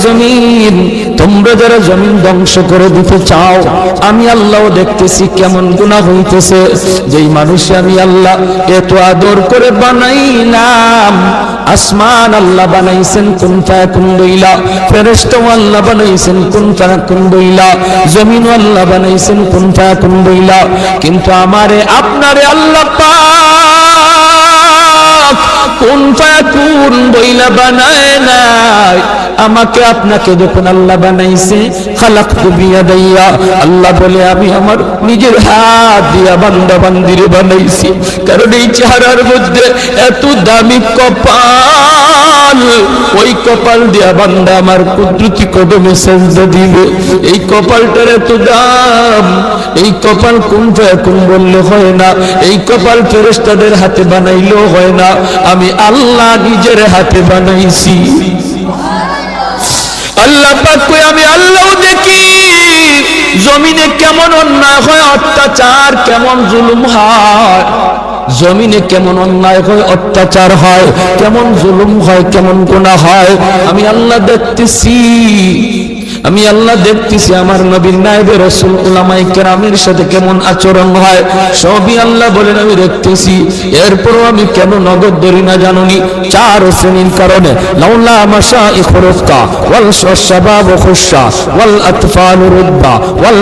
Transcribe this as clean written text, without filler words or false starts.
জমিন, তোমরা যারা জমিন ধ্বংস করে দিতে চাও, আমি আল্লাহ দেখতেছি কেমন গুনাহ হইতেছে। যেই মানুষ আমি আল্লাহ এত আদর করে বানাইলাম, আসমান আল্লাহ বানাইছেন কুন ফায়াকুন বইলা, ফেরেশতা আল্লাহ বানাইছেন কুন ফায়াকুন বইলা, জমিন আল্লাহ বানাইছেন কুন ফায়াকুন বইলা, কিন্তু আমারে আপনারে আল্লাহ পাক কুন ফায়াকুন বইলা বানায় নাই। আমাকে আপনাকে যখন আল্লাহ বানাইছে, খালাকতু বিয়াদাইয়া, আল্লাহ বলে আমি আমার নিজের হাত দিয়া বান্দা বান্দিরে বানাইছি। কারণ এই চেহারার মধ্যে এত দামি কপাল, ওই কপাল দিয়া বান্দা আমার কুদরতি কদমে সেজদা দিবে। এই কপালটার এত দাম, এই কপাল কুন ফায়াকুন বললে হয় না, এই কপাল ফেরেশতাদের হাতে বানাইলেও হয় না, আমি আল্লাহ নিজের হাতে বানাইছি। আল্লাহ পাক কই আমি আল্লাহ দেখি জমিনে কেমন অন্যায় হয়, অত্যাচার কেমন জুলুম হয়, জমিনে কেমন অন্যায় হয়, অত্যাচার হয়, কেমন জুলুম হয়, কেমন গুনাহ হয়, আমি আল্লাহ দেখতেছি। আমি আল্লাহ দেখতেছি আমার নবীর নায়েবে রাসূল উলামায়ে কেরামের সাথে কেমন আচরণ হয়, সবই আল্লাহ বলেন আমি দেখতেছি। এরপরও আমি কেন নগদ ধরি না জানুনি? 4 শ্রেণীর কারণে। লাউলা মাশাইখুরকা ওয়াল শাবাব খুশা ওয়াল আতফাল রুদ্দা ওয়াল